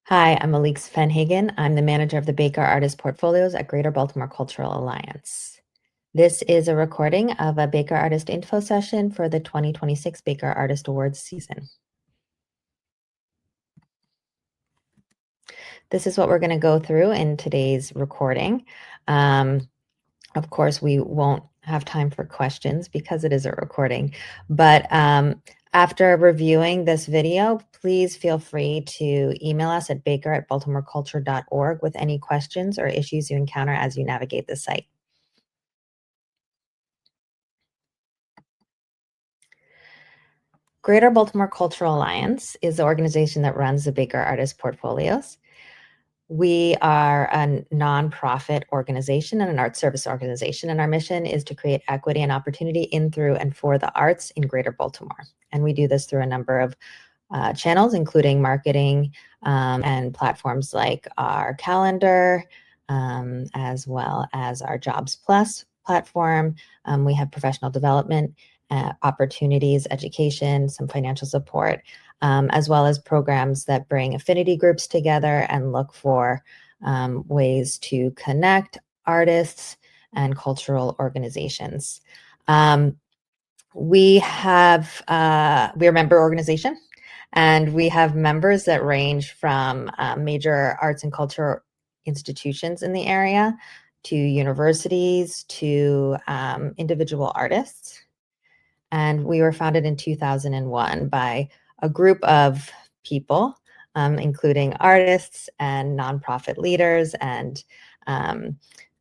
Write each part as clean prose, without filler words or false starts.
Hi, I'm Alix Fenhagen. I'm the manager of the Baker Artist Portfolios at Greater Baltimore Cultural Alliance. This is a recording of a Baker Artist Info session for the 2026 Baker Artist Awards season. This is what we're going to go through in today's recording. Of course, we won't have time for questions because it is a recording, but after reviewing this video, please feel free to email us at baker@baltimoreculture.org with any questions or issues you encounter as you navigate the site. Greater Baltimore Cultural Alliance is the organization that runs the Baker Artist Portfolios. We are a nonprofit organization and an art service organization, and our mission is to create equity and opportunity in, through, and for the arts in Greater Baltimore. And we do this through a number of channels, including marketing and platforms like our calendar, as well as our Jobs Plus platform. We have professional development opportunities, education, some financial support, as well as programs that bring affinity groups together and look for ways to connect artists and cultural organizations. We're a member organization, and we have members that range from major arts and culture institutions in the area to universities to individual artists. And we were founded in 2001 by a group of people, including artists and nonprofit leaders and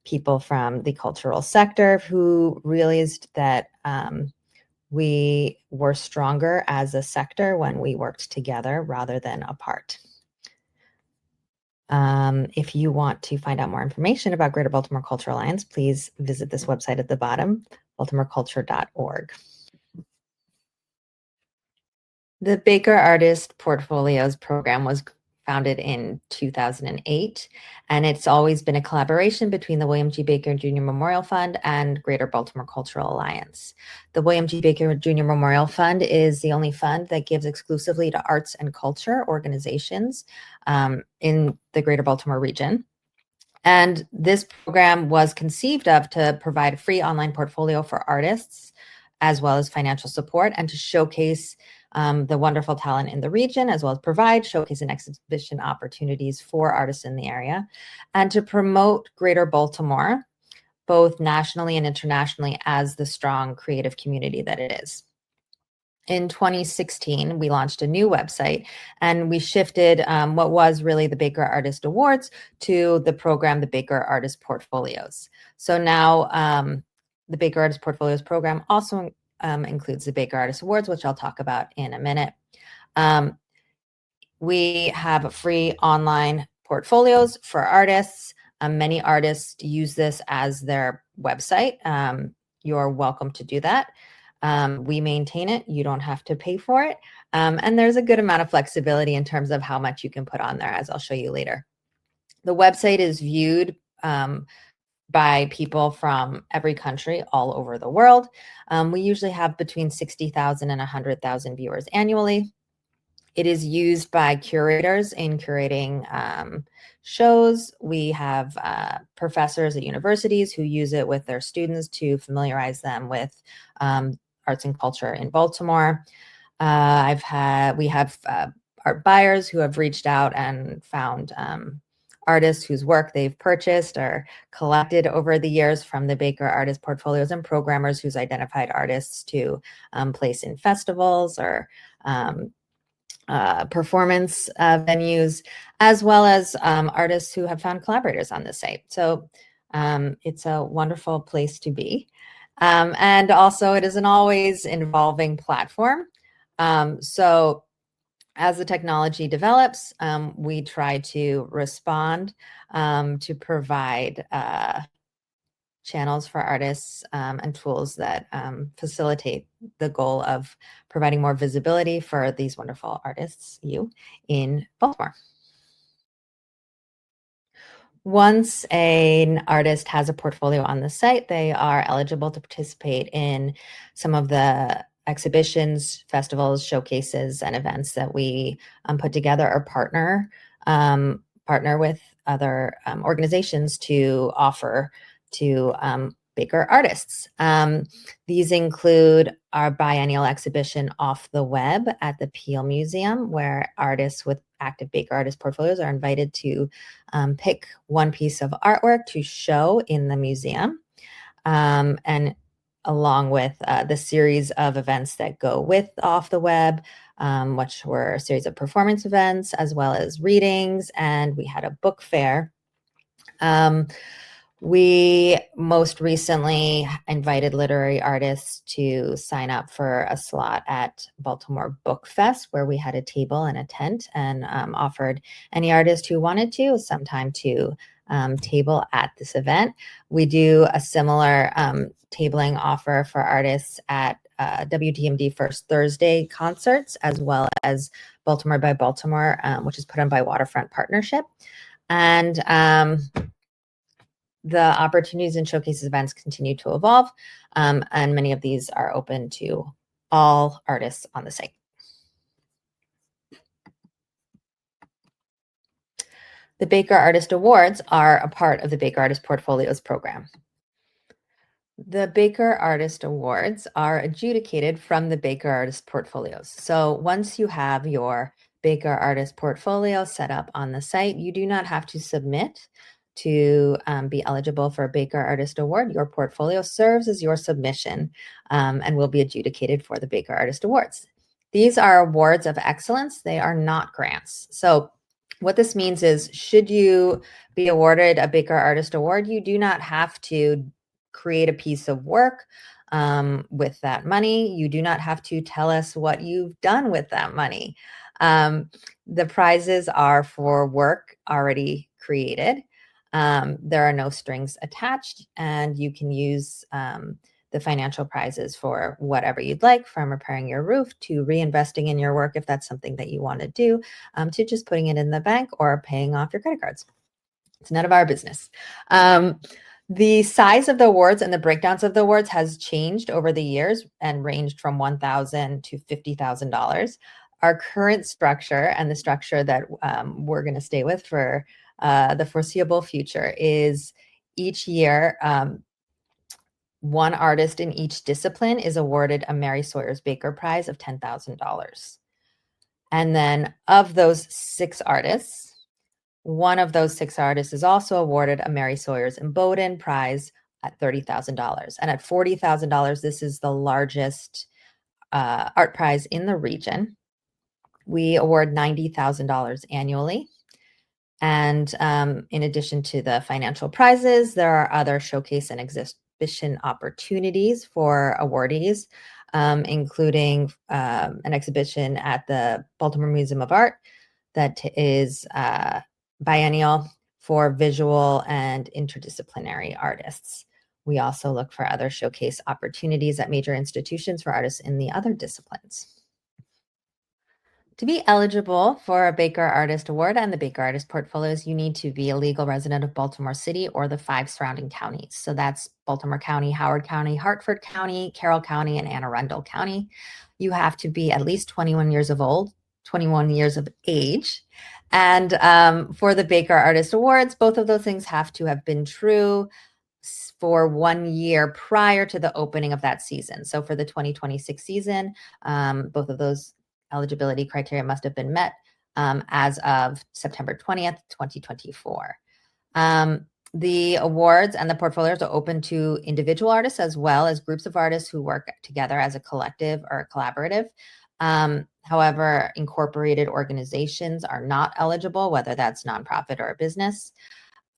people from the cultural sector who realized that we were stronger as a sector when we worked together rather than apart. If you want to find out more information about Greater Baltimore Cultural Alliance, please visit this website at the bottom, baltimoreculture.org. The Baker Artist Portfolios program was founded in 2008, and it's always been a collaboration between the William G. Baker Jr. Memorial Fund and Greater Baltimore Cultural Alliance. The William G. Baker Jr. Memorial Fund is the only fund that gives exclusively to arts and culture organizations in the Greater Baltimore region. And this program was conceived of to provide a free online portfolio for artists, as well as financial support, and to showcase the wonderful talent in the region, as well as provide showcase and exhibition opportunities for artists in the area, and to promote Greater Baltimore, both nationally and internationally, as the strong creative community that it is. In 2016, we launched a new website, and we shifted what was really the Baker Artist Awards to the program, the Baker Artist Portfolios. So now the Baker Artist Portfolios program also includes the Baker Artist Awards, which I'll talk about in a minute. We have free online portfolios for artists. Many artists use this as their website. You're welcome to do that. We maintain it. You don't have to pay for it. And there's a good amount of flexibility in terms of how much you can put on there, as I'll show you later. The website is viewed by people from every country all over the world. We usually have between 60,000 and 100,000 viewers annually. It is used by curators in curating shows. We have professors at universities who use it with their students to familiarize them with arts and culture in Baltimore. We have art buyers who have reached out and found artists whose work they've purchased or collected over the years from the Baker Artist Portfolios, and programmers who's identified artists to place in festivals or performance venues, as well as artists who have found collaborators on the site. So it's a wonderful place to be. And also it is an always evolving platform. So as the technology develops, we try to respond to provide channels for artists and tools that facilitate the goal of providing more visibility for these wonderful artists, in Baltimore. Once an artist has a portfolio on the site, they are eligible to participate in some of the exhibitions, festivals, showcases, and events that we put together or partner partner with other organizations to offer to Baker artists. These include our biennial exhibition Off the Web at the Peel Museum, where artists with active Baker artist portfolios are invited to pick one piece of artwork to show in the museum. And along with the series of events that go with Off the Web, which were a series of performance events as well as readings, and we had a book fair. We most recently invited literary artists to sign up for a slot at Baltimore Book Fest, where we had a table and a tent and offered any artist who wanted to sometime to table at this event. We do a similar tabling offer for artists at WTMD First Thursday concerts, as well as Baltimore by Baltimore, which is put on by Waterfront Partnership. And the opportunities and showcases events continue to evolve, and many of these are open to all artists on the site. The Baker Artist Awards are a part of the Baker Artist Portfolios program. The Baker Artist Awards are adjudicated from the Baker Artist Portfolios. So once you have your Baker Artist Portfolio set up on the site, you do not have to submit to be eligible for a Baker Artist Award. Your portfolio serves as your submission and will be adjudicated for the Baker Artist Awards. These are awards of excellence. They are not grants. So what this means is, should you be awarded a Baker Artist Award, you do not have to create a piece of work with that money. You do not have to tell us what you've done with that money. The prizes are for work already created. There are no strings attached, and you can use the financial prizes for whatever you'd like, from repairing your roof to reinvesting in your work if that's something that you want to do, to just putting it in the bank or paying off your credit cards. It's none of our business. The size of the awards and the breakdowns of the awards has changed over the years and ranged from $1,000 to $50,000. Our current structure, and the structure that we're going to stay with for the foreseeable future, is each year one artist in each discipline is awarded a Mary Sawyer's Baker Prize of $10,000. And then of those 6 artists, one of those 6 artists is also awarded a Mary Sawyer's and Bowden Prize at $30,000. And at $40,000, this is the largest art prize in the region. We award $90,000 annually. And in addition to the financial prizes, there are other showcase and exhibition opportunities for awardees, including an exhibition at the Baltimore Museum of Art that is biennial for visual and interdisciplinary artists. We also look for other showcase opportunities at major institutions for artists in the other disciplines. To be eligible for a Baker Artist Award and the Baker Artist Portfolios, you need to be a legal resident of Baltimore City or the 5 surrounding counties. So that's Baltimore County, Howard County, Hartford County, Carroll County, and Anne Arundel County. You have to be at least 21 years of age. And for the Baker Artist Awards, both of those things have to have been true for 1 year prior to the opening of that season. So for the 2026 season, both of those eligibility criteria must have been met as of September 20th, 2024. The awards and the portfolios are open to individual artists as well as groups of artists who work together as a collective or a collaborative. However, incorporated organizations are not eligible, whether that's nonprofit or a business.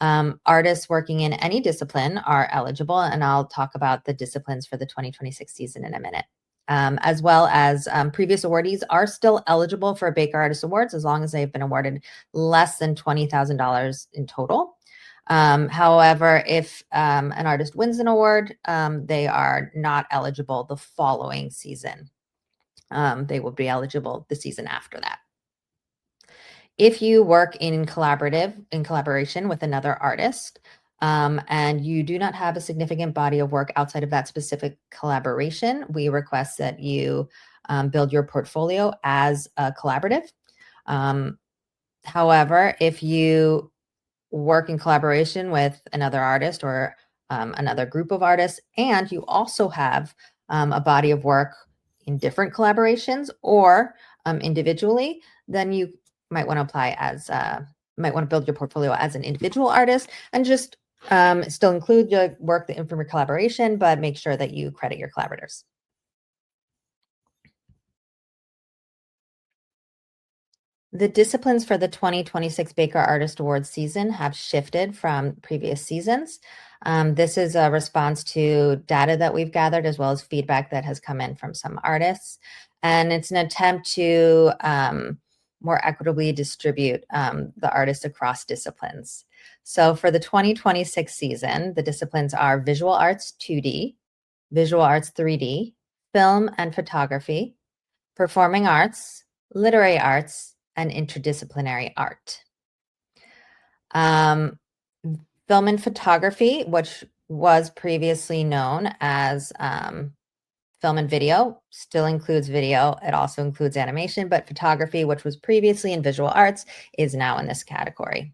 Artists working in any discipline are eligible, and I'll talk about the disciplines for the 2026 season in a minute. As well as previous awardees are still eligible for Baker Artist Awards as long as they've been awarded less than $20,000 in total. However, if an artist wins an award, they are not eligible the following season. They will be eligible the season after that. If you work in collaboration with another artist, and you do not have a significant body of work outside of that specific collaboration, we request that you build your portfolio as a collaborative. However, if you work in collaboration with another artist or another group of artists, and you also have a body of work in different collaborations or individually, then you might want to apply as might want to build your portfolio as an individual artist and just still include your work in from your collaboration, but make sure that you credit your collaborators. The disciplines for the 2026 Baker Artist Awards season have shifted from previous seasons. This is a response to data that we've gathered as well as feedback that has come in from some artists. And it's an attempt to more equitably distribute the artists across disciplines. So for the 2026 season, the disciplines are visual arts 2D, visual arts 3D, film and photography, performing arts, literary arts, and interdisciplinary art. Film and photography, which was previously known as film and video, still includes video. It also includes animation, but photography, which was previously in visual arts, is now in this category.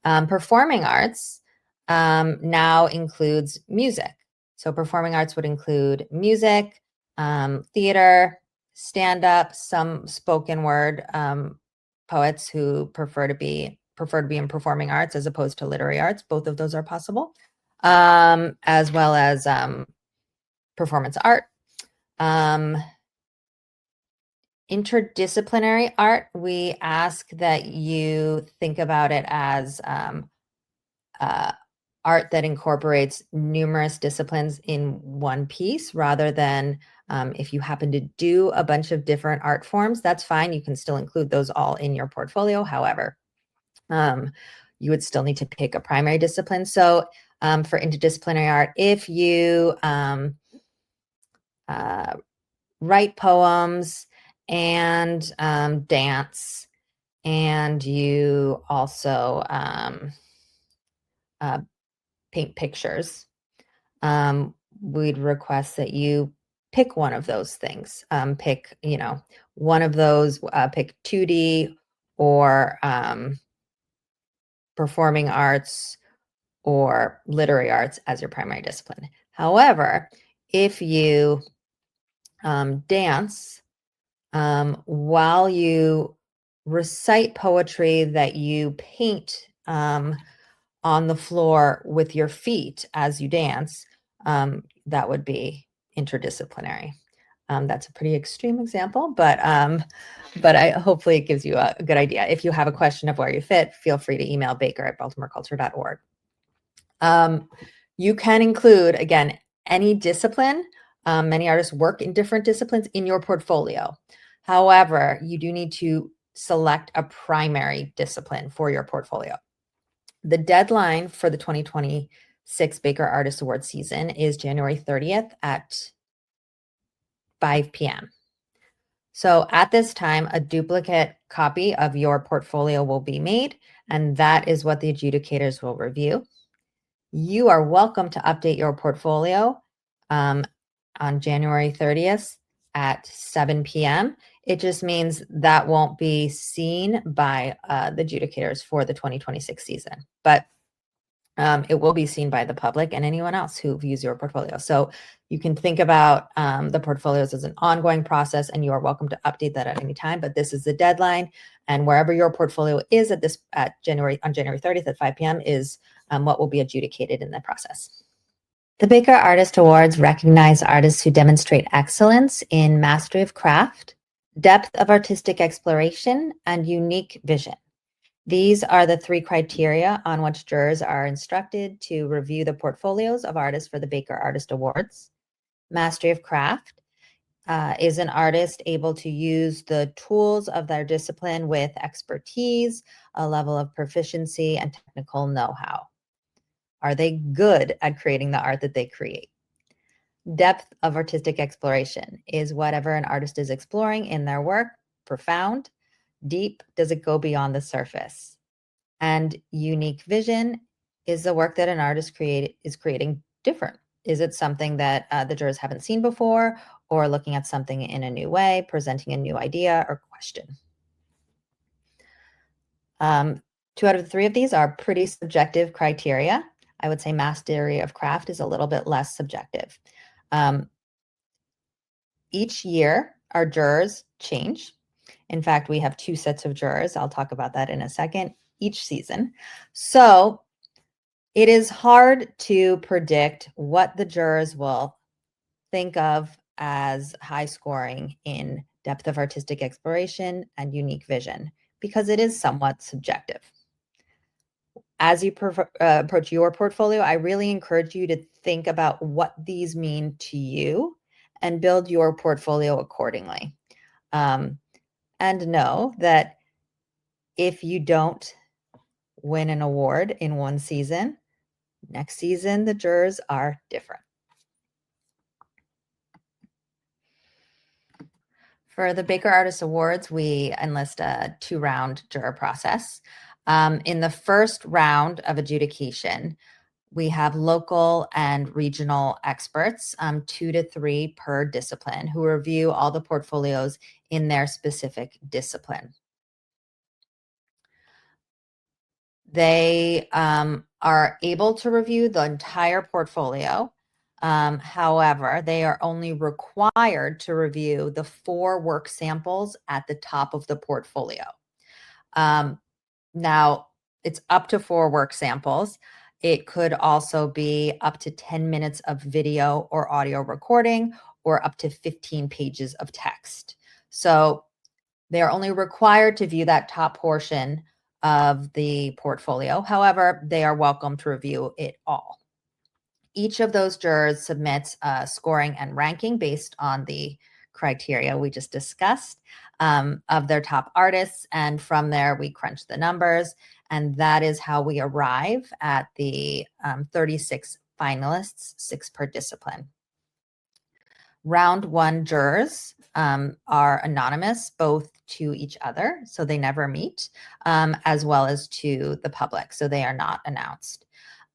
Performing arts now includes music. So performing arts would include music, theater, stand-up, some spoken word poets who prefer to be in performing arts as opposed to literary arts. Both of those are possible, as well as performance art. Interdisciplinary art, we ask that you think about it as art that incorporates numerous disciplines in one piece rather than if you happen to do a bunch of different art forms, that's fine. You can still include those all in your portfolio. However, you would still need to pick a primary discipline. So for interdisciplinary art, if you write poems and dance, and you also paint pictures, we'd request that you pick one of those things. Pick, one of those, pick 2D or performing arts or literary arts as your primary discipline. However, if you dance while you recite poetry that you paint on the floor with your feet as you dance, that would be interdisciplinary. That's a pretty extreme example, but hopefully it gives you a good idea. If you have a question of where you fit, feel free to email baker@baltimoreculture.org. You can include, again, any discipline. Many artists work in different disciplines in your portfolio. However, you do need to select a primary discipline for your portfolio. The deadline for the 2026 Baker Artist Award season is January 30th at 5 p.m. So at this time, a duplicate copy of your portfolio will be made, and that is what the adjudicators will review. You are welcome to update your portfolio on January 30th at 7 p.m. It just means that won't be seen by the adjudicators for the 2026 season, but it will be seen by the public and anyone else who views your portfolio. So you can think about the portfolios as an ongoing process, and you are welcome to update that at any time, but this is the deadline, and wherever your portfolio is on January 30th at 5 p.m. is what will be adjudicated in the process. The Baker Artist Awards recognize artists who demonstrate excellence in mastery of craft, depth of artistic exploration, and unique vision. These are the three criteria on which jurors are instructed to review the portfolios of artists for the Baker Artist Awards. Mastery of craft is an artist able to use the tools of their discipline with expertise, a level of proficiency, and technical know-how. Are they good at creating the art that they create? Depth of artistic exploration is whatever an artist is exploring in their work. Profound, deep, does it go beyond the surface? And unique vision is the work that an artist is creating different. Is it something that the jurors haven't seen before, or looking at something in a new way, presenting a new idea or question? 2 out of the 3 of these are pretty subjective criteria. I would say mastery of craft is a little bit less subjective. Each year, our jurors change. In fact, we have 2 sets of jurors. I'll talk about that in a second, each season. So it is hard to predict what the jurors will think of as high scoring in depth of artistic exploration and unique vision because it is somewhat subjective. As you approach your portfolio, I really encourage you to think about what these mean to you and build your portfolio accordingly. And know that if you don't win an award in one season, next season the jurors are different. For the Baker Artist Awards, we enlist a 2-round juror process. In the first round of adjudication, we have local and regional experts, 2 to 3 per discipline, who review all the portfolios in their specific discipline. They are able to review the entire portfolio. However, they are only required to review the 4 work samples at the top of the portfolio. Now, it's up to 4 work samples. It could also be up to 10 minutes of video or audio recording or up to 15 pages of text. So they are only required to view that top portion of the portfolio. However, they are welcome to review it all. Each of those jurors submits scoring and ranking based on the criteria we just discussed of their top artists. And from there, we crunch the numbers. And that is how we arrive at the 36 finalists, 6 per discipline. Round 1 jurors are anonymous both to each other, so they never meet, as well as to the public, so they are not announced.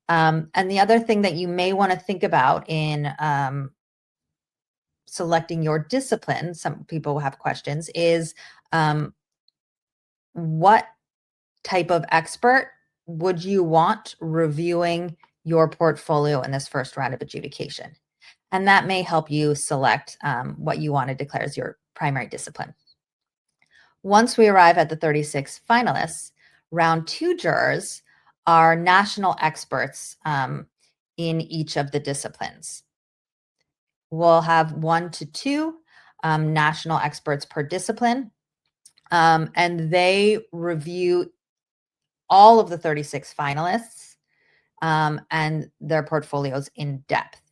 And the other thing that you may want to think about in selecting your discipline, some people have questions, is what type of expert would you want reviewing your portfolio in this first round of adjudication? And that may help you select what you want to declare as your primary discipline. Once we arrive at the 36 finalists, round 2 jurors are national experts in each of the disciplines. We'll have 1 to 2 national experts per discipline, and they review all of the 36 finalists and their portfolios in depth.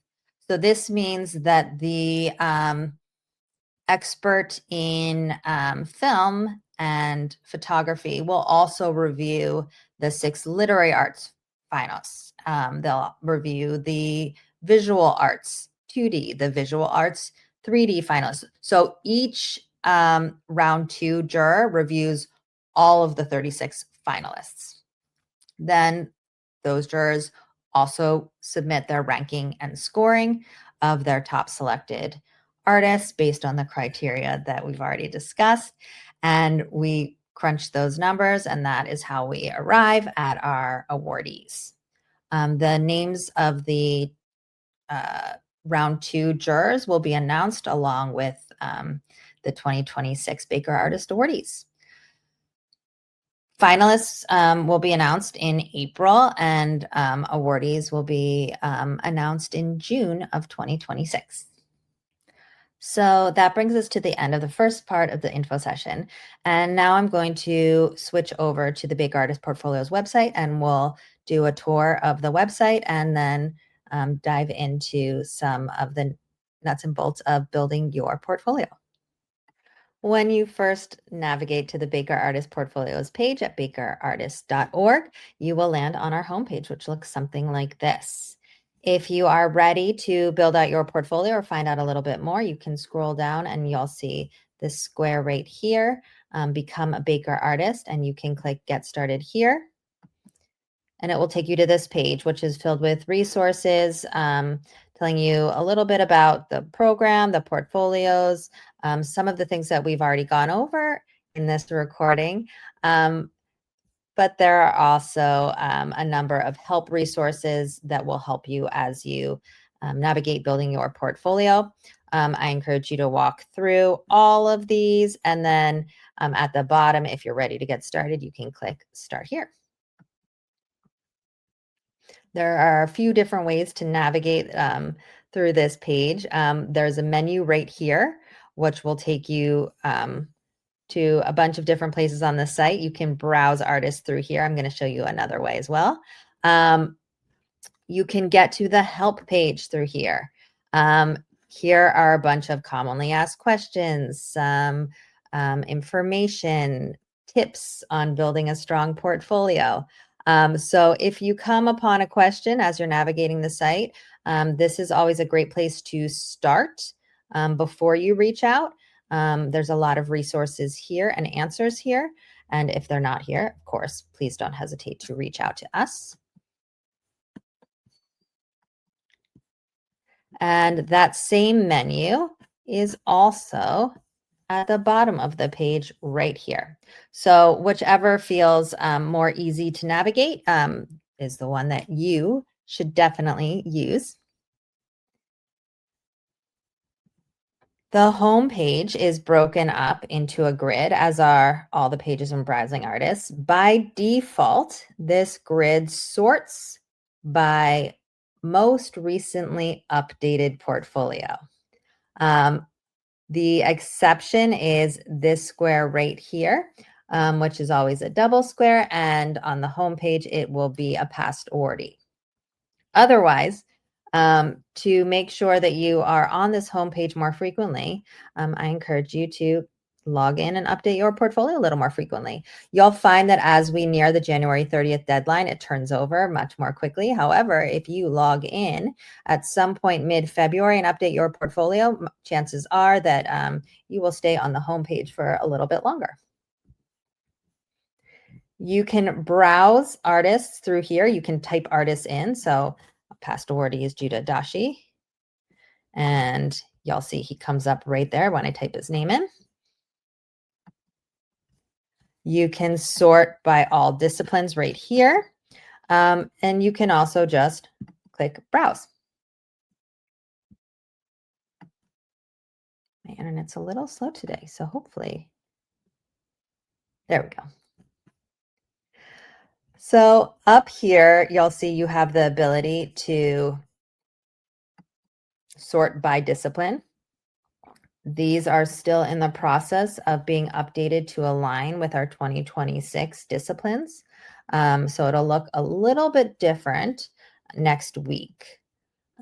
So this means that the expert in film and photography will also review the 6 literary arts finalists. They'll review the visual arts 2D, the visual arts 3D finalists. So each round 2 juror reviews all of the 36 finalists. Then those jurors also submit their ranking and scoring of their top selected artists based on the criteria that we've already discussed. And we crunch those numbers, and that is how we arrive at our awardees. The names of the round 2 jurors will be announced along with the 2026 Baker Artist Awardees. Finalists will be announced in April, and awardees will be announced in June of 2026. So that brings us to the end of the first part of the info session. And now I'm going to switch over to the Baker Artist Portfolios website, and we'll do a tour of the website and then dive into some of the nuts and bolts of building your portfolio. When you first navigate to the Baker Artist Portfolios page at bakerartist.org, you will land on our homepage, which looks something like this. If you are ready to build out your portfolio or find out a little bit more, you can scroll down and you'll see this square right here, Become a Baker Artist, and you can click Get Started here. And it will take you to this page, which is filled with resources, telling you a little bit about the program, the portfolios, some of the things that we've already gone over in this recording. but there are also a number of help resources that will help you as you navigate building your portfolio. I encourage you to walk through all of these, and then at the bottom, if you're ready to get started, you can click Start Here. There are a few different ways to navigate through this page. There's a menu right here, which will take you to a bunch of different places on the site. You can browse artists through here. I'm going to show you another way as well. You can get to the help page through here. Here are a bunch of commonly asked questions, some information, tips on building a strong portfolio. So if you come upon a question as you're navigating the site, this is always a great place to start before you reach out. There's a lot of resources here and answers here. And if they're not here, of course, please don't hesitate to reach out to us. And that same menu is also at the bottom of the page right here. So whichever feels more easy to navigate is the one that you should definitely use. The home page is broken up into a grid, as are all the pages in Browsing Artists. By default, this grid sorts by most recently updated portfolio. The exception is this square right here, which is always a double square, and on the home page, it will be a past awardee. Otherwise, to make sure that you are on this homepage more frequently, I encourage you to log in and update your portfolio a little more frequently. You'll find that as we near the January 30th deadline, it turns over much more quickly. However, if you log in at some point mid-February and update your portfolio, chances are that you will stay on the homepage for a little bit longer. You can browse artists through here. You can type artists in. So past awardee is Judah Dashi. And y'all see he comes up right there when I type his name in. You can sort by all disciplines right here. And you can also just click browse. My internet's a little slow today, so hopefully, there we go. So up here, you'll see you have the ability to sort by discipline. These are still in the process of being updated to align with our 2026 disciplines. So it'll look a little bit different next week.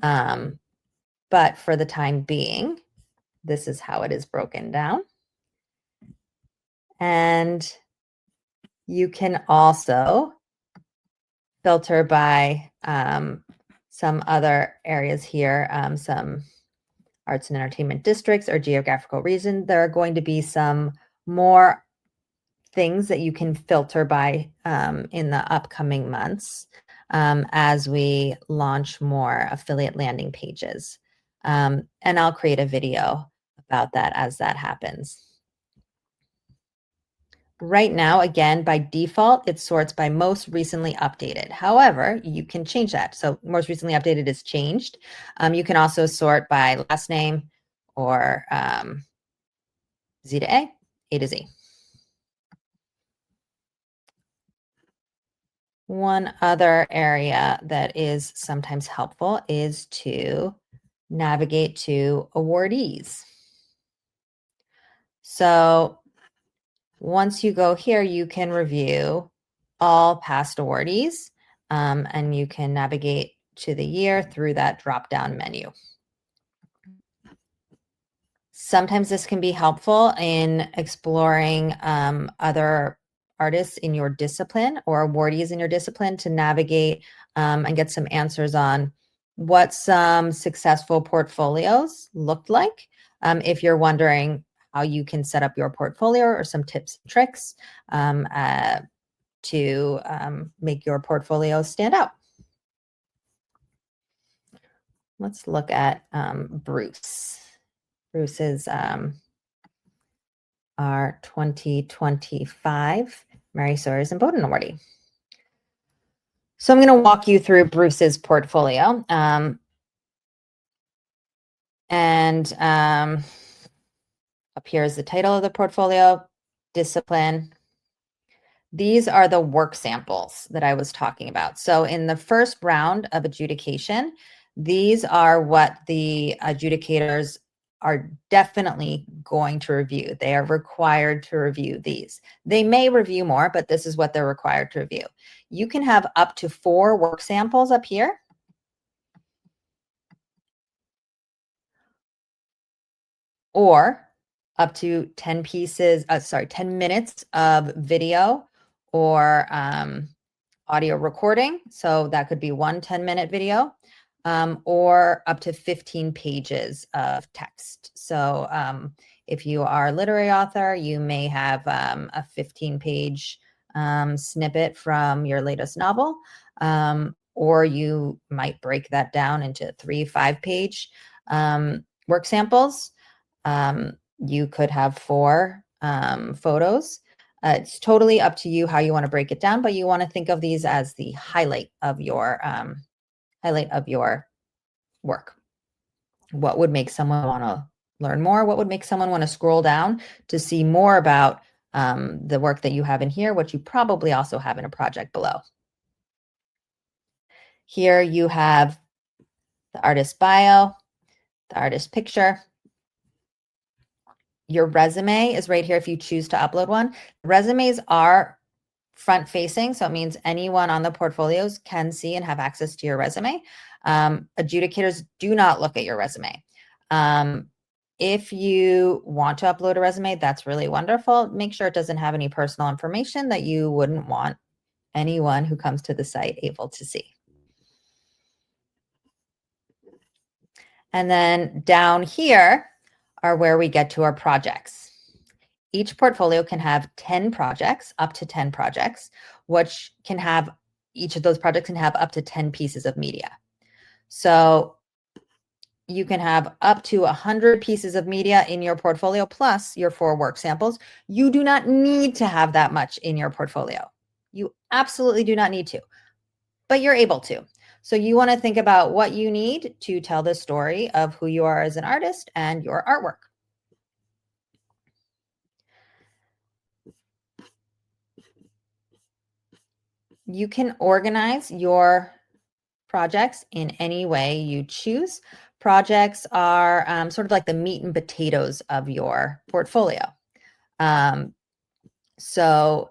But for the time being, this is how it is broken down. And you can also filter by some other areas here, some arts and entertainment districts or geographical region. There are going to be some more things that you can filter by in the upcoming months as we launch more affiliate landing pages. And I'll create a video about that as that happens. Right now, again, by default, it sorts by most recently updated. However, you can change that. So most recently updated is changed. You can also sort by last name or Z to A to Z. One other area that is sometimes helpful is to navigate to awardees. So once you go here, you can review all past awardees, and you can navigate to the year through that drop-down menu. Sometimes this can be helpful in exploring other artists in your discipline or awardees in your discipline to navigate and get some answers on what some successful portfolios looked like. If you're wondering how you can set up your portfolio or some tips and tricks to make your portfolio stand out. Let's look at Bruce. Bruce is our 2025 Mary Sawyers and Bowden awardee. So I'm going to walk you through Bruce's portfolio. Up here is the title of the portfolio, discipline. These are the work samples that I was talking about. So in the first round of adjudication, these are what the adjudicators are definitely going to review. They are required to review these. They may review more, but this is what they're required to review. You can have up to 4 work samples up here. Or up to 10 minutes of video or audio recording. So that could be one 10-minute video, or up to 15 pages of text. So if you are a literary author, you may have a 15-page snippet from your latest novel, or you might break that down into 3 5-page work samples. You could have 4 photos. It's totally up to you how you want to break it down, but you want to think of these as the highlight of your work. What would make someone want to learn more? What would make someone want to scroll down to see more about the work that you have in here, which you probably also have in a project below. Here you have the artist bio, the artist picture. Your resume is right here if you choose to upload one. Resumes are front facing, so it means anyone on the portfolios can see and have access to your resume. Adjudicators do not look at your resume. If you want to upload a resume, that's really wonderful. Make sure it doesn't have any personal information that you wouldn't want anyone who comes to the site able to see. And then down here are where we get to our projects. Each portfolio can have 10 projects, up to 10 projects, which can have, each of those projects can have up to 10 pieces of media. So you can have up to 100 pieces of media in your portfolio plus your 4 work samples. You do not need to have that much in your portfolio. You absolutely do not need to, but you're able to. So you want to think about what you need to tell the story of who you are as an artist and your artwork. You can organize your projects in any way you choose. Projects are sort of like the meat and potatoes of your portfolio. So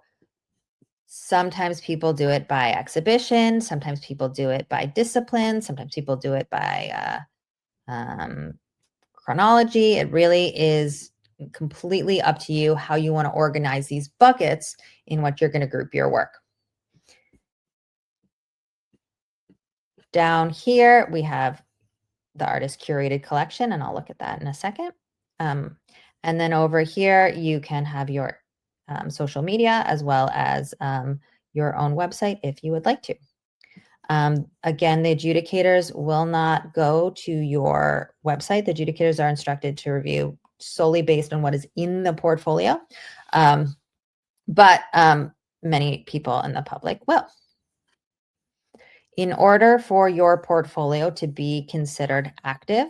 sometimes people do it by exhibition, sometimes people do it by discipline, sometimes people do it by chronology. It really is completely up to you how you want to organize these buckets in what you're going to group your work. Down here, we have the artist curated collection, and I'll look at that in a second. And then over here, you can have your social media as well as your own website if you would like to. Again, the adjudicators will not go to your website. The adjudicators are instructed to review solely based on what is in the portfolio. But many people in the public will. In order for your portfolio to be considered active,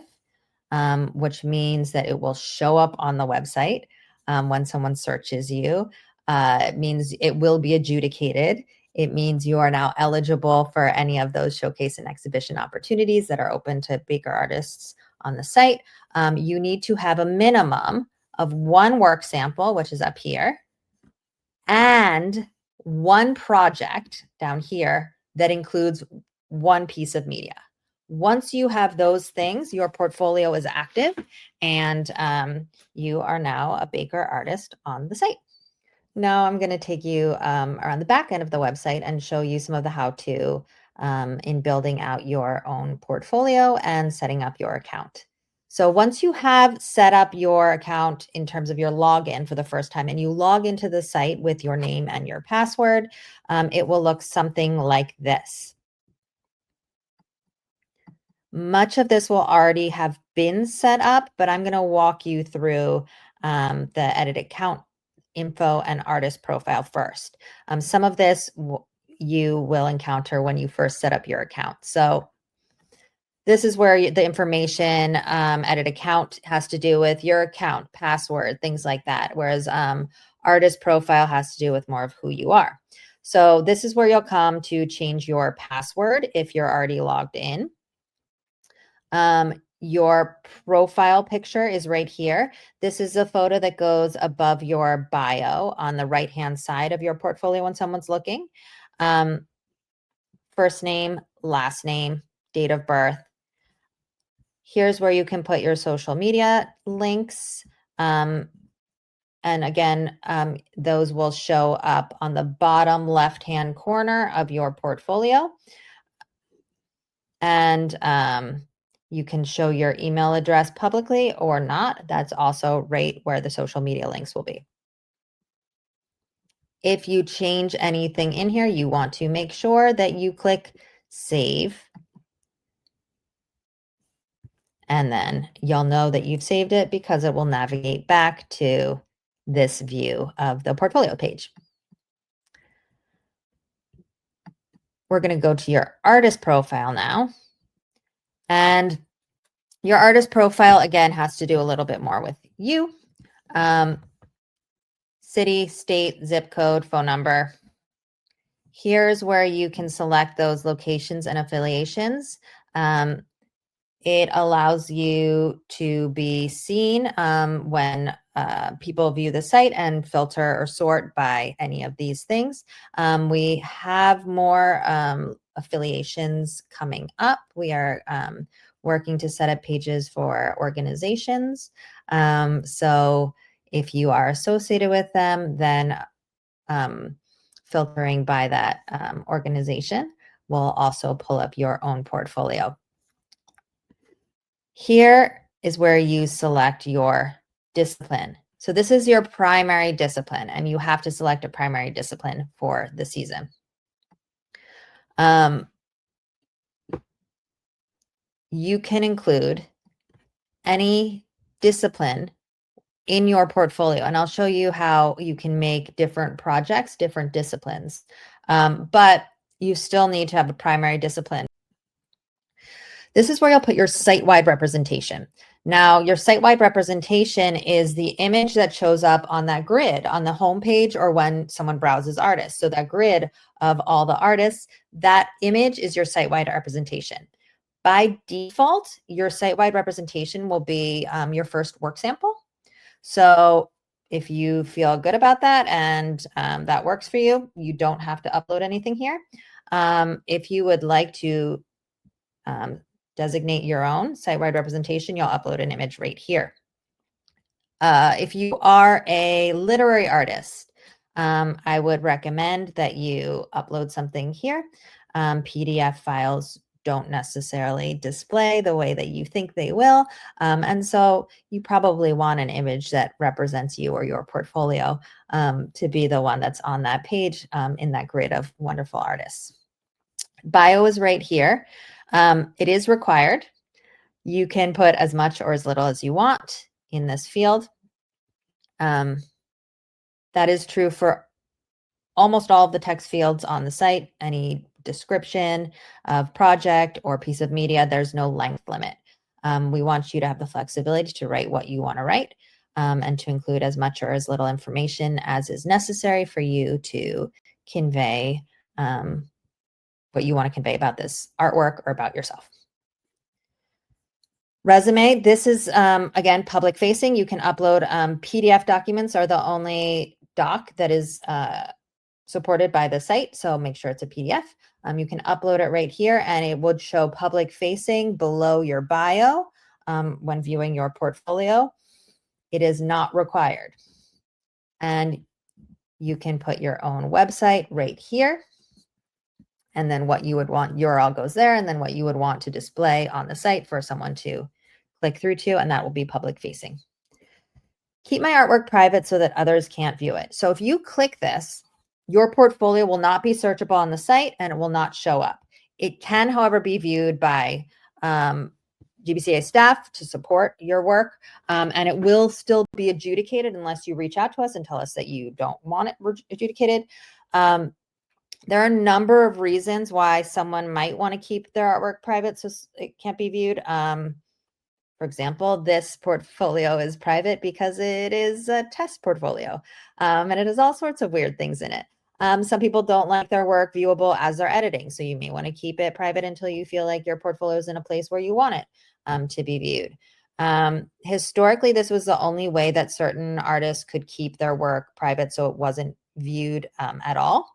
which means that it will show up on the website when someone searches you, it means it will be adjudicated. It means you are now eligible for any of those showcase and exhibition opportunities that are open to Baker artists on the site. You need to have a minimum of 1 work sample, which is up here, and 1 project down here that includes 1 piece of media. Once you have those things, your portfolio is active and you are now a Baker artist on the site. Now I'm going to take you around the back end of the website and show you some of the how-to in building out your own portfolio and setting up your account. So once you have set up your account in terms of your login for the first time and you log into the site with your name and your password, it will look something like this. Much of this will already have been set up, but I'm going to walk you through the edit account info and artist profile first. Some of this you will encounter when you first set up your account. So this is where the information, edit account has to do with your account, password, things like that. Whereas artist profile has to do with more of who you are. So this is where you'll come to change your password if you're already logged in. Your profile picture is right here. This is a photo that goes above your bio on the right-hand side of your portfolio when someone's looking. First name, last name, date of birth. Here's where you can put your social media links. And again, those will show up on the bottom left-hand corner of your portfolio. And you can show your email address publicly or not. That's also right where the social media links will be. If you change anything in here, you want to make sure that you click Save. And then you'll know that you've saved it because it will navigate back to this view of the portfolio page. We're going to go to your artist profile now. And your artist profile, again, has to do a little bit more with you. City, state, zip code, phone number. Here's where you can select those locations and affiliations. It allows you to be seen when people view the site and filter or sort by any of these things. We have more affiliations coming up. We are working to set up pages for organizations. So if you are associated with them, then filtering by that organization will also pull up your own portfolio. Here is where you select your discipline. So this is your primary discipline, and you have to select a primary discipline for the season. You can include any discipline in your portfolio, and I'll show you how you can make different projects, different disciplines, but you still need to have a primary discipline. This is where you'll put your site-wide representation. Now, your site-wide representation is the image that shows up on that grid on the home page or when someone browses artists. So that grid of all the artists, that image is your site-wide representation. By default, your site-wide representation will be your first work sample. So if you feel good about that and that works for you, you don't have to upload anything here. If you would like to designate your own site-wide representation, you'll upload an image right here. If you are a literary artist, I would recommend that you upload something here. PDF files don't necessarily display the way that you think they will. And so you probably want an image that represents you or your portfolio to be the one that's on that page in that grid of wonderful artists. Bio is right here. It is required. You can put as much or as little as you want in this field. That is true for almost all of the text fields on the site. Any description of project or piece of media, there's no length limit. We want you to have the flexibility to write what you want to write and to include as much or as little information as is necessary for you to convey what you want to convey about this artwork or about yourself. Resume, this is, again, public facing. You can upload PDF documents are the only doc that is supported by the site. So make sure it's a PDF. You can upload it right here and it would show public facing below your bio when viewing your portfolio. It is not required. And you can put your own website right here. And then what you would want, URL goes there, and then what you would want to display on the site for someone to click through to, and that will be public facing. Keep my artwork private so that others can't view it. So if you click this, your portfolio will not be searchable on the site and it will not show up. It can, however, be viewed by GBCA staff to support your work, and it will still be adjudicated unless you reach out to us and tell us that you don't want it adjudicated. There are a number of reasons why someone might want to keep their artwork private so it can't be viewed. For example, this portfolio is private because it is a test portfolio, and it has all sorts of weird things in it. Some people don't like their work viewable as they're editing, so you may want to keep it private until you feel like your portfolio is in a place where you want it to be viewed. Historically, this was the only way that certain artists could keep their work private so it wasn't viewed at all.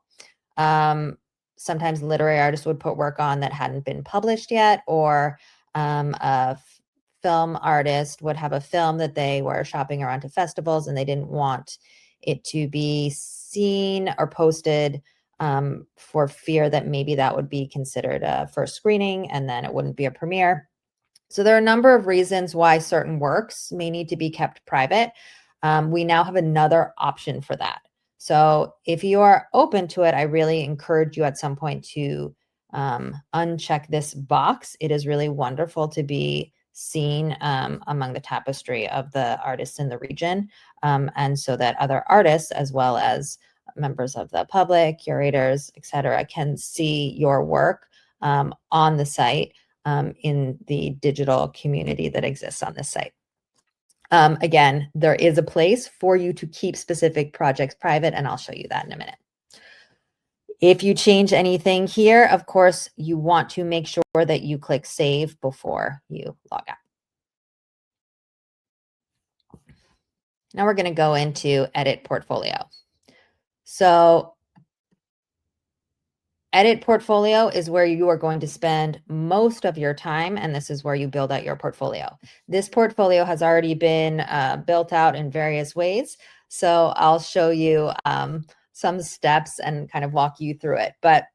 Sometimes literary artists would put work on that hadn't been published yet, or a film artist would have a film that they were shopping around to festivals and they didn't want it to be seen or posted for fear that maybe that would be considered a first screening and then it wouldn't be a premiere. So there are a number of reasons why certain works may need to be kept private. We now have another option for that. So if you are open to it, I really encourage you at some point to uncheck this box. It is really wonderful to be seen among the tapestry of the artists in the region, and so that other artists, as well as members of the public, curators, etc., can see your work on the site in the digital community that exists on this site. Again, there is a place for you to keep specific projects private, and I'll show you that in a minute. If you change anything here, of course, you want to make sure that you click save before you log out. Now we're going to go into edit portfolio. So edit portfolio is where you are going to spend most of your time, and this is where you build out your portfolio. This portfolio has already been built out in various ways, so I'll show you some steps and kind of walk you through it. But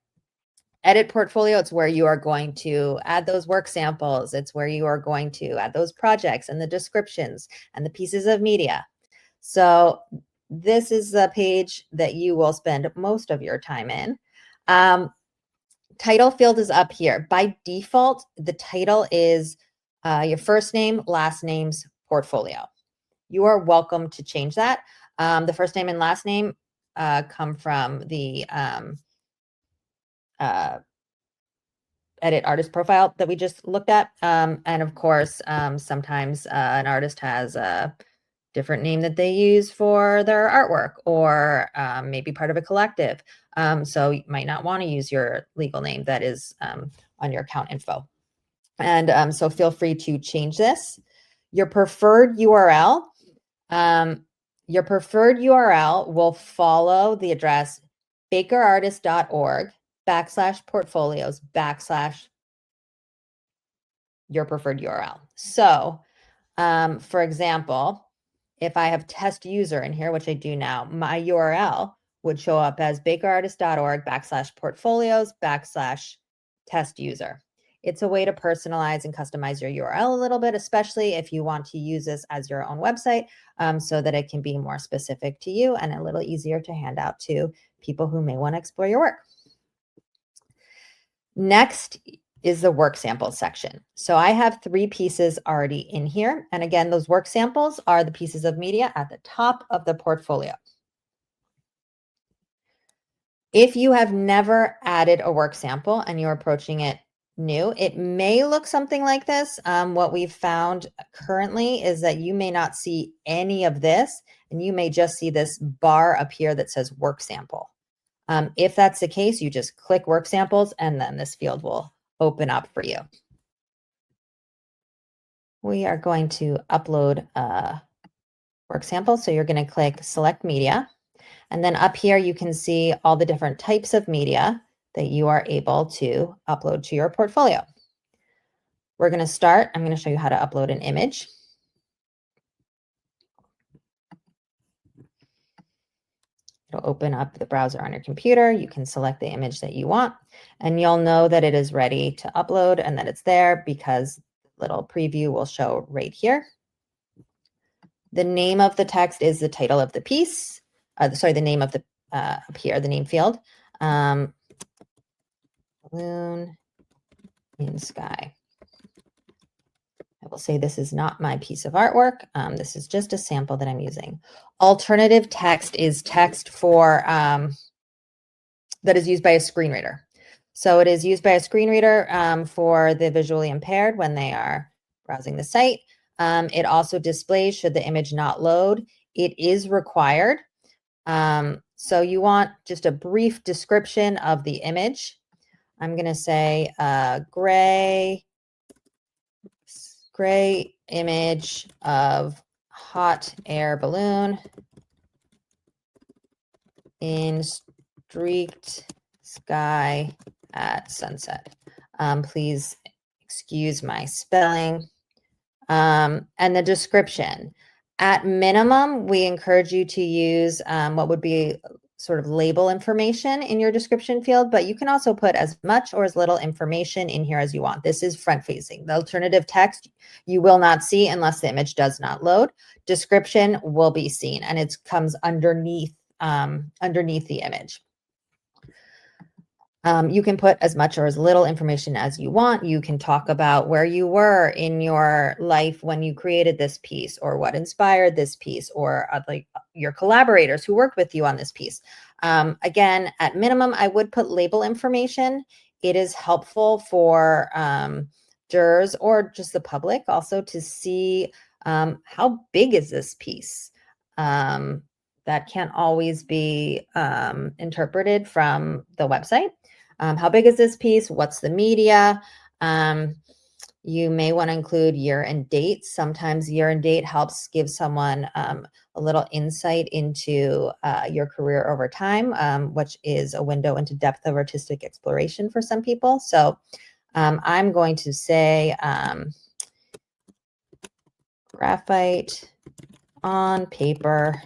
edit portfolio, it's where you are going to add those work samples. It's where you are going to add those projects and the descriptions and the pieces of media. So this is the page that you will spend most of your time in. Title field is up here. By default, the title is your first name, last name's portfolio. You are welcome to change that. The first name and last name come from the edit artist profile that we just looked at. And of course, sometimes an artist has a different name that they use for their artwork, or maybe part of a collective. So you might not want to use your legal name that is on your account info. And so feel free to change this. Your preferred URL, will follow the address bakerartist.org/portfolios/ your preferred URL. So for example, if I have test user in here, which I do now, my URL would show up as bakerartist.org/portfolios/ test user. It's a way to personalize and customize your URL a little bit, especially if you want to use this as your own website, so that it can be more specific to you and a little easier to hand out to people who may want to explore your work. Next is the work samples section. So I have 3 pieces already in here. And again, those work samples are the pieces of media at the top of the portfolio. If you have never added a work sample and you're approaching it new, it may look something like this. What we've found currently is that you may not see any of this, and you may just see this bar up here that says work sample. If that's the case, you just click work samples and then this field will open up for you. We are going to upload a work sample. So you're going to click select media. And then up here, you can see all the different types of media that you are able to upload to your portfolio. We're going to start. I'm going to show you how to upload an image. It'll open up the browser on your computer. You can select the image that you want, and you'll know that it is ready to upload and that it's there because the little preview will show right here. The name of the text is the title of the piece. The name of the, up here, the name field. Balloon in sky. I will say this is not my piece of artwork. This is just a sample that I'm using. Alternative text is text for that is used by a screen reader. So it is used by a screen reader for the visually impaired when they are browsing the site. It also displays should the image not load. It is required. So you want just a brief description of the image. I'm going to say gray image of hot air balloon in streaked sky at sunset. Please excuse my spelling. And the description. At minimum, we encourage you to use what would be sort of label information in your description field, but you can also put as much or as little information in here as you want. This is front facing. The alternative text you will not see unless the image does not load. Description will be seen, and it comes underneath the image. You can put as much or as little information as you want. You can talk about where you were in your life when you created this piece, or what inspired this piece, or like your collaborators who worked with you on this piece. Again, at minimum, I would put label information. It is helpful for jurors or just the public also to see how big is this piece. That can't always be interpreted from the website. How big is this piece? What's the media? You may want to include year and date. Sometimes year and date helps give someone a little insight into your career over time, which is a window into depth of artistic exploration for some people. So I'm going to say graphite on paper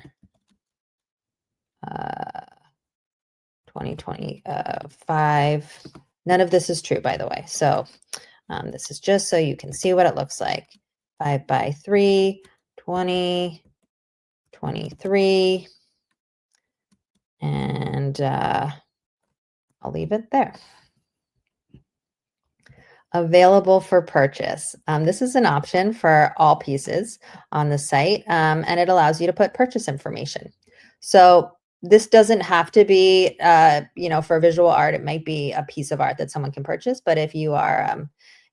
2025. None of this is true, by the way. So this is just so you can see what it looks like. 5x3, 20, 23. And I'll leave it there. Available for purchase. This is an option for all pieces on the site, and it allows you to put purchase information. So this doesn't have to be, for visual art, it might be a piece of art that someone can purchase. But if you are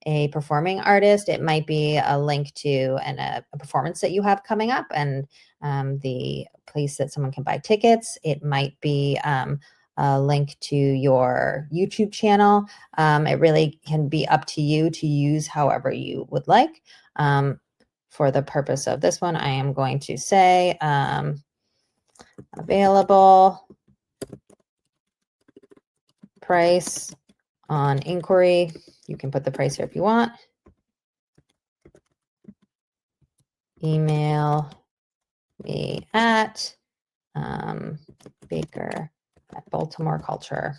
a performing artist, it might be a link to a performance that you have coming up, and the place that someone can buy tickets. It might be a link to your YouTube channel. It really can be up to you to use however you would like. For the purpose of this one, I am going to say available, price on inquiry. You can put the price here if you want. Email me at Baker at BaltimoreCulture.org.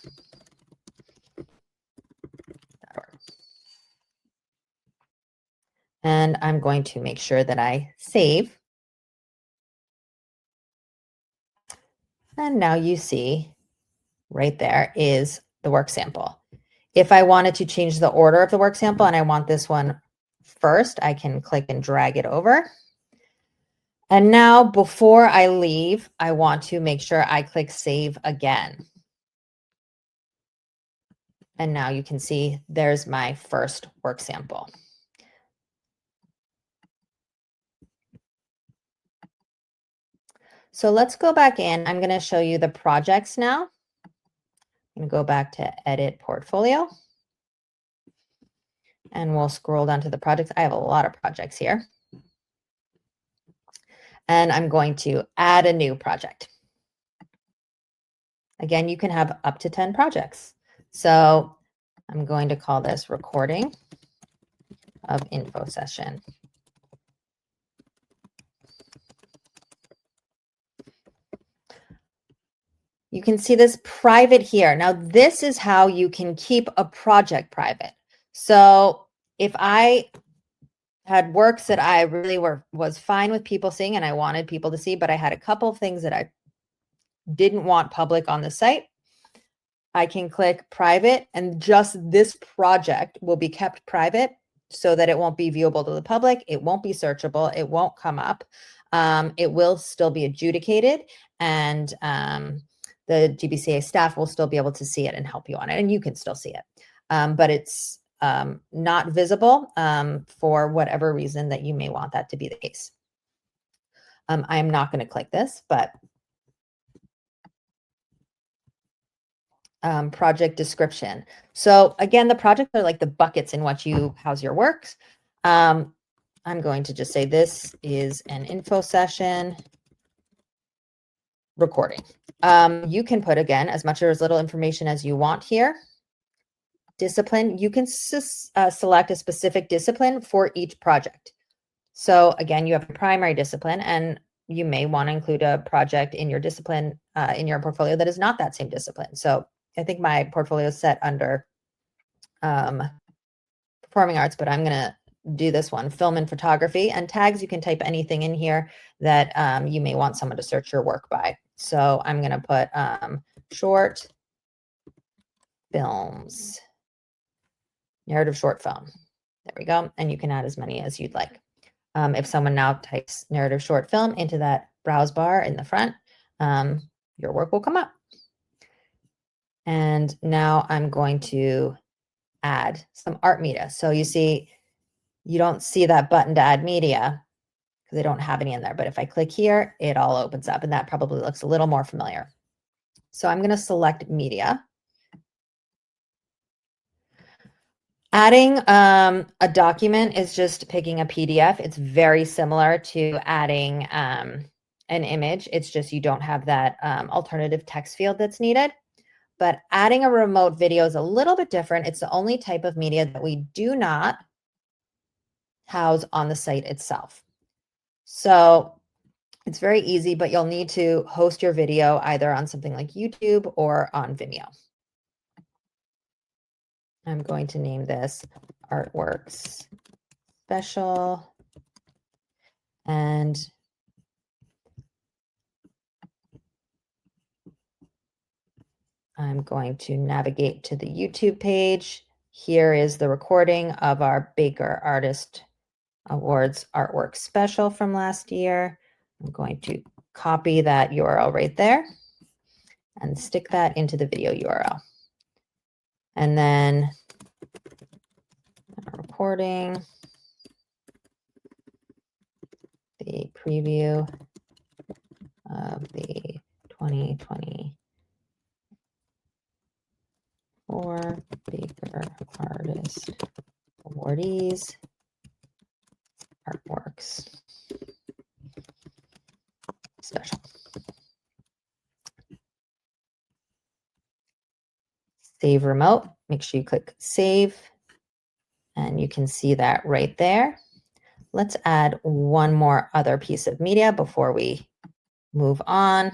And I'm going to make sure that I save. And now you see right there is the work sample. If I wanted to change the order of the work sample and I want this one first, I can click and drag it over. And now before I leave, I want to make sure I click save again. And now you can see there's my first work sample. So let's go back in. I'm going to show you the projects now. I'm going to go back to Edit Portfolio. And we'll scroll down to the projects. I have a lot of projects here. And I'm going to add a new project. Again, you can have up to 10 projects. So I'm going to call this recording of info session. You can see this private here. Now, this is how you can keep a project private. So if I had works that I really was fine with people seeing and I wanted people to see, but I had a couple of things that I didn't want public on the site, I can click private, and just this project will be kept private so that it won't be viewable to the public. It won't be searchable. It won't come up. It will still be adjudicated, and the GBCA staff will still be able to see it and help you on it, and you can still see it. But it's not visible for whatever reason that you may want that to be the case. I am not going to click this, but project description. So again, the projects are like the buckets in which you house your works. I'm going to just say this is an info session recording. You can put, again, as much or as little information as you want here. Discipline, you can select a specific discipline for each project. So again, you have a primary discipline, and you may want to include a project in your discipline, in your portfolio that is not that same discipline. So I think my portfolio is set under performing arts, but I'm going to do this one, film and photography. And tags, you can type anything in here that you may want someone to search your work by. So I'm going to put short films, narrative short film. There we go. And you can add as many as you'd like. If someone now types narrative short film into that browse bar in the front, your work will come up. And now I'm going to add some art media. So you see, you don't see that button to add media because I don't have any in there. But if I click here, it all opens up, and that probably looks a little more familiar. So I'm going to select media. Adding a document is just picking a PDF. It's very similar to adding an image. It's just you don't have that alternative text field that's needed. But adding a remote video is a little bit different. It's the only type of media that we do not house on the site itself. So it's very easy, but you'll need to host your video either on something like YouTube or on Vimeo. I'm going to name this Artworks Special, and I'm going to navigate to the YouTube page. Here is the recording of our Baker Artist Awards Artwork Special from last year. I'm going to copy that URL right there and stick that into the video URL. And then recording the preview of the 2024 Baker Artist Awardees Artworks Special. Save remote. Make sure you click save, and you can see that right there. Let's add one more other piece of media before we move on.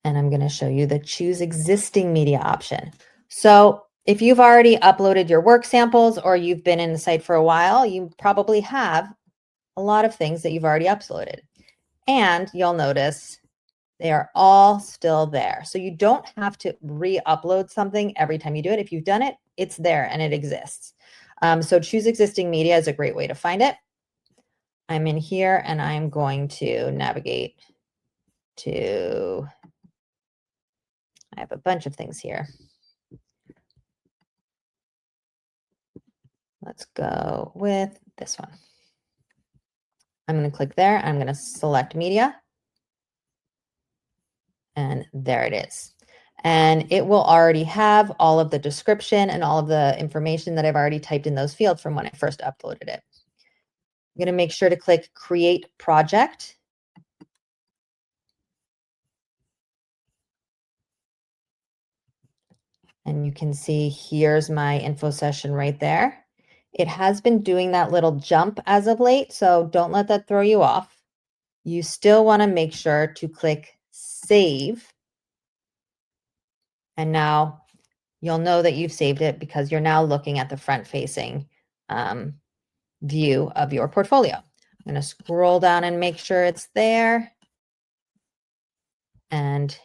And I'm going to show you the choose existing media option. So if you've already uploaded your work samples or you've been in the site for a while, you probably have a lot of things that you've already uploaded. And you'll notice they are all still there. So you don't have to re-upload something every time you do it. If you've done it, it's there and it exists. So choose existing media is a great way to find it. I'm in here and I'm going to navigate to, I have a bunch of things here. Let's go with this one. I'm going to click there. I'm going to select media. And there it is. And it will already have all of the description and all of the information that I've already typed in those fields from when I first uploaded it. I'm going to make sure to click Create Project. And you can see here's my info session right there. It has been doing that little jump as of late, so don't let that throw you off. You still want to make sure to click Save. And now you'll know that you've saved it because you're now looking at the front-facing view of your portfolio. I'm going to scroll down and make sure it's there. And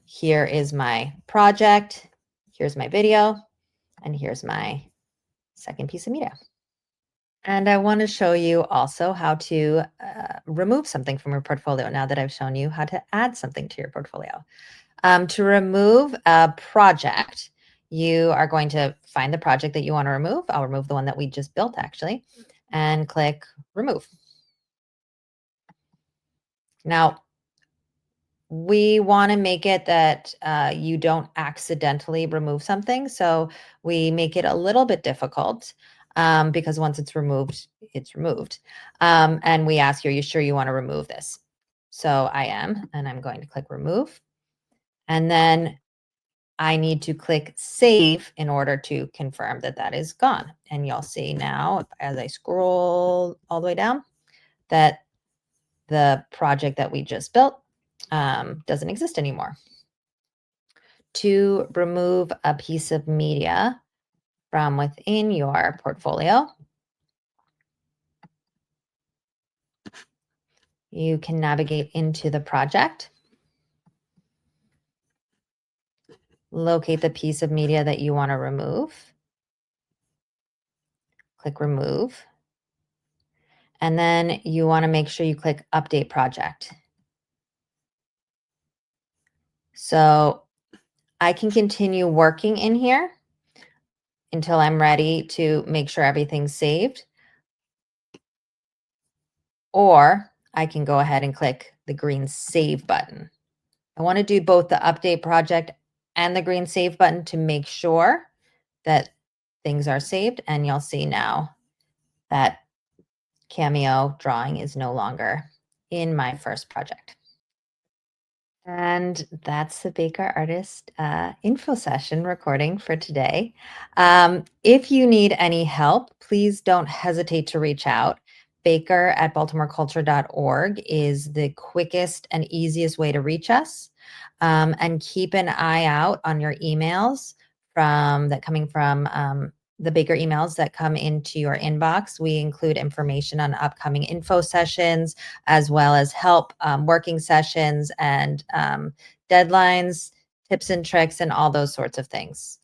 here is my project. Here's my video. And here's my second piece of media. And I want to show you also how to remove something from your portfolio now that I've shown you how to add something to your portfolio. To remove a project, you are going to find the project that you want to remove. I'll remove the one that we just built actually, and click remove. Now, we want to make it that you don't accidentally remove something. So we make it a little bit difficult because once it's removed, it's removed. And we ask you, are you sure you want to remove this? So I am, and I'm going to click remove. And then I need to click save in order to confirm that that is gone. And you'll see now as I scroll all the way down that the project that we just built doesn't exist anymore. To remove a piece of media from within your portfolio, you can navigate into the project, locate the piece of media that you want to remove, click remove, and then you want to make sure you click update project. So I can continue working in here until I'm ready to make sure everything's saved. Or I can go ahead and click the green save button. I want to do both the update project and the green save button to make sure that things are saved. And you'll see now that Cameo drawing is no longer in my first project. And that's the Baker Artist info session recording for today. If you need any help, please don't hesitate to reach out. Baker@baltimoreculture.org is the quickest and easiest way to reach us. And keep an eye out on your emails coming from the Baker emails that come into your inbox. We include information on upcoming info sessions, as well as help working sessions and deadlines, tips and tricks, and all those sorts of things.